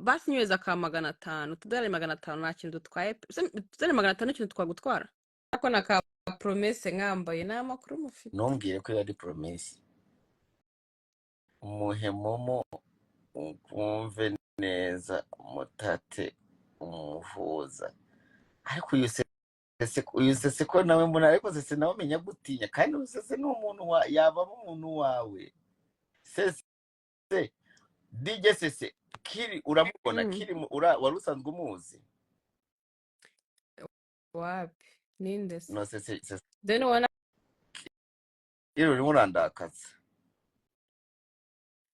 basi nyweza ka 500 tudolari 500 nta kintu dutwaye tudolari 500 ikintu twagutwara ariko na ka promesse nkambaye ni amakuru mufite ntumbwire ko yari promesse umuhemomo ukumve neza mutate umuhuza ariko uyu sese ko nawe mbona ariko sese nawe menya gutinya kandi uyu sese ni umuntu yabamo umuntu wawe sese DJ sese kiri uramubona kiri wari usanzwe umuzi wapi ninde se no sese then wana kiri urimo urandakaza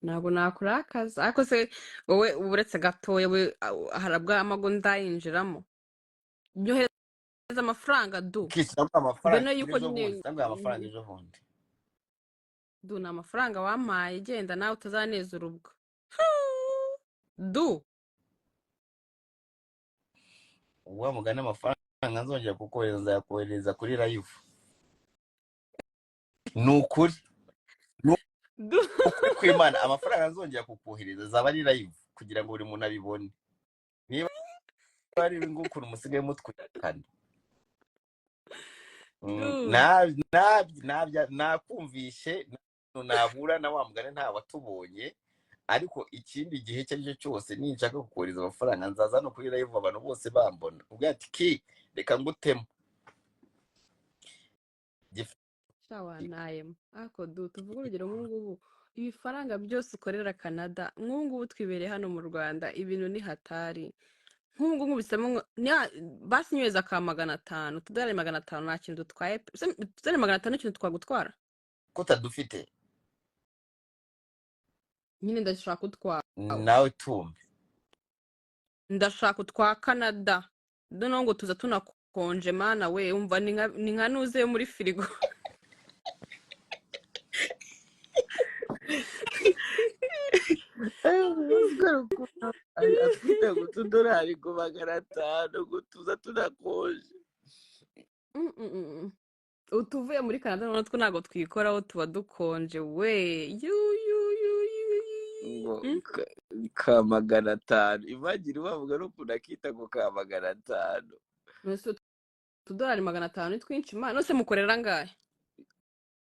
ntabwo nakurakaza ariko se wowe uretse gatoya we harabwa amago ndayinjiramo nyohereza amafaranga du kishyiramo amafaranga bene yuko nyine amafaranga ejo bundi du ni amafaranga wampaye genda nawe utazaneza urubwo du uwa mugana amafaranga nzongera kukohereza nzayakohereza kuri live ni ukuri ukuri kw'Imana amafaranga nzongera kukohereza zaba ari live kugira ngo buri muntu abibone niba ari ngukuru musigaye mutwikana nakumvishe nabura na wa mugane nta watubonye ariko ikindi gihe cyo cyo cyose ninshaka kukohereza amafaranga nzaza no kuri live abantu bose bambona ubwo ati ki reka ngutemo shawanayemo ako du tuvuga urugero nk'ubu ibifaranga byose ukorera Canada nk'ubu twibereye hano mu Rwanda ibintu ni hatari nk'ubu nkubisemo basi nyweza ka 500 tudolari 500 nta kintu dutwaye tudolari 500 ikintu twagutwara ko tadufite nyine ndashaka utwara nawe tumbe ndashaka utwa Canada none ngo tuza tunakonje mana we umva ni nka nuze yo muri firigo atwite gutudolari ku 500 gutuza tunakonje utuvuye muri Canada none two ntago twikoraho tuba dukonje we ka 500 imagine bavuga no kunakita ko ka 500 nose tudolari 500 ni twinshi mana nose mukorera ngahe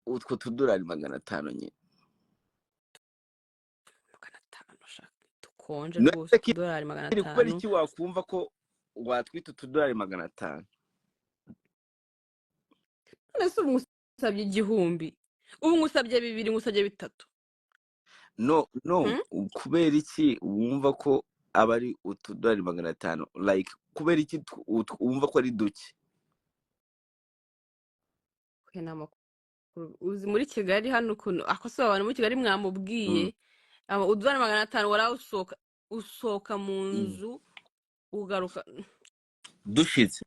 utwo tudolari 500 nyine 500 shaka dukonje rwose tudolari 500 kubera iki wakumva ko watwita tudolari 500 nose umusabye 1000 ubu ngusabye 2 ngusabye 3 no kubera iki wumva ko abari utudolari 500 like kubera iki wumva ko ari duke uzi muri Kigali hano ukuntu akose abantu muri Kigali mwamubwiye udolari 500 wara usoka mu nzu ugaruka dushize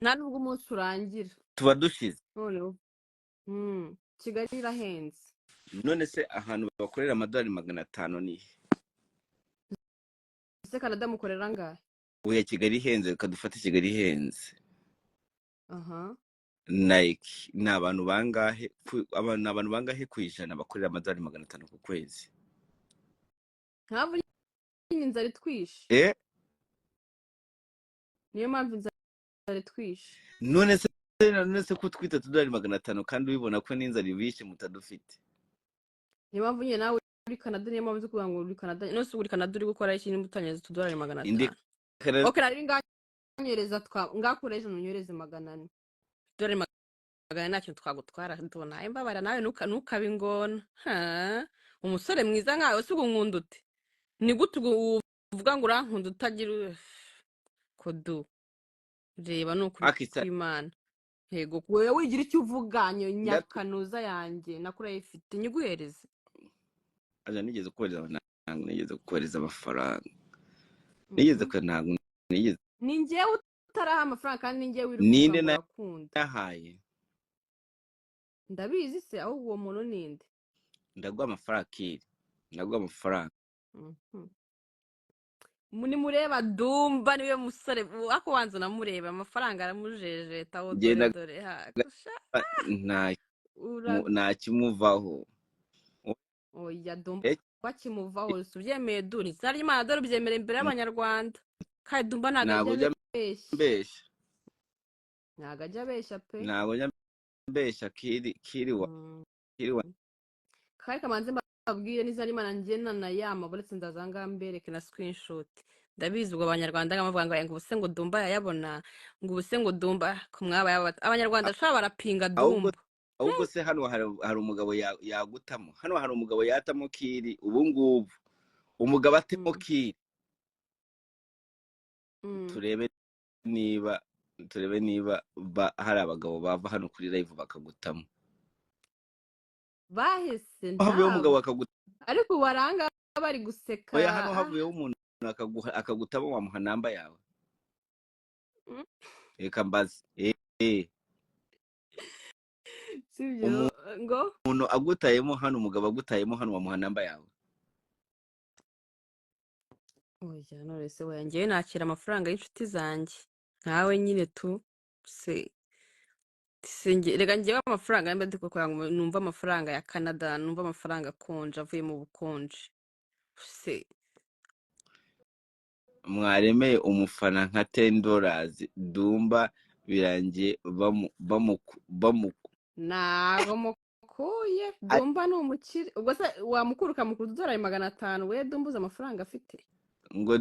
nta nubwo umunsi urangira tuba dushize none Kigali irahenze none se ahantu bakorera amadolari 500 ni se Canada mukorera ngahe uya Kigali ihenze kadufata Kigali ihenze Nike ni abantu bangahe kwijana bakorera amadolari 500 ku kwezi ntabwo inzara twishe niyo mpamvu inzara twishe none se ko twita tudolari 500 kandi ubibona ko n'inzara ibishe mutadufite niyo mpamvu nyine nawe uri Canada niyo mpamvu kuvuga ngo uri Canada nose uri Canada uri gukora iki n'imutanyeze tudolari 500 okay nari nganyereza ngakoresha nonyereze 400 tudolari 400 nacyo twagutwara ndona imbabara nawe nukabe ingona umusore mwiza nkawe se ugunkunda ute ni gute uvuga ngo urankunda utagira kodu reba nukuri kw'Imana yego wewe wigira icyo uvuganye nyakanuza yanjye nakura ifite nyiguhereze aja nigeze kohereza amafaranga nigeze ko ntago nigeze ni njyewe utaraha amafaranga kandi ni njyewe wiruka urakunda yahaye ndabizi se aho uwo muntu ninde ndaguha amafaranga kiri ndaguha amafaranga muni mureba dumba niwe musore ako wanza namureba amafaranga aramujejeta aho dore nta kimuvaho oya dumba wakimuvaho ubyemeye duri izina ry'Imana dore byemere imbere y'abanyarwanda kandi Dumba ntabwo ajya abeshya ntabwo ajya abeshya pe ntabwo ajya abeshya kiri wa kandi kamanze mbabwire n'izina ry'Imana ngena na yama buretse ndazanga mbereke na screenshot ndabizi ubwo abanyarwanda bavuga ngo ubuse ngo Dumba yayabona ngo ubuse ngo Dumba ku mwaba abanyarwanda shaba barapinga Dumba ahubwo se hano hari umugabo yagutamo hano hari umugabo yatamo kiri ubu ngubu umugabo atemo kiri turebe niba hari abagabo bava hano kuri live bakagutamo bahise ntabwo ariko baranga bari guseka oya hano havuyeho umuntu akagutamo wamuha namba yawe reka mbaze sibyo ngo umuntu agutayemo hano umugabo agutayemo hano wamuha namba yawe oya none se we ngiye nakira amafaranga y'inshuti zanjye nkawe nyine tu se reka ngewe amafaranga mba ndikukora ngo numva amafaranga ya Canada numva amafaranga akonje avuye mu bukonje se mwaremeye umufana nka $10 Dumba birangiye ntago mukuye Dumba ni umukire ubwo se wamukuruka mu $500 500 we Dumba uzi amafaranga afite ngo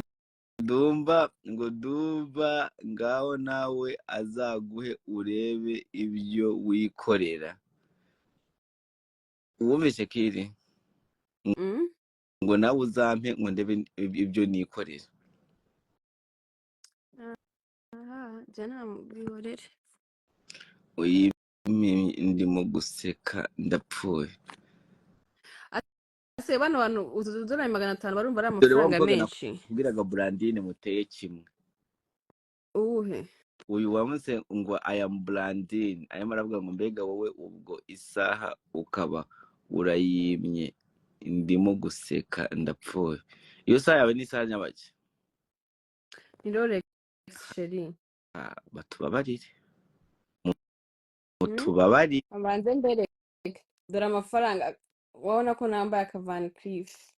Dumba ngaho nawe azaguhe urebe ibyo wikorera wumvise kiri ngo nawe uzampe ngo ndebe ibyo nikorera jana bihorere ndimo guseka ndapfuye ase bano bantu $500 500 barumva ari amafaranga menshi kubwiraga Brandine muteye kimwe uwuhe uyu wamuse ngo I am Brandine ayama aravuga ngo mbega wowe ubwo isaha ukaba urayimye ndimo guseka ndapfuye iyo saha yawe ni isaha nyabaki ni Rolex chérie batubabarire mutubabarire abanze mbere dore amafaranga wabona ko nambaye aka Van Cleef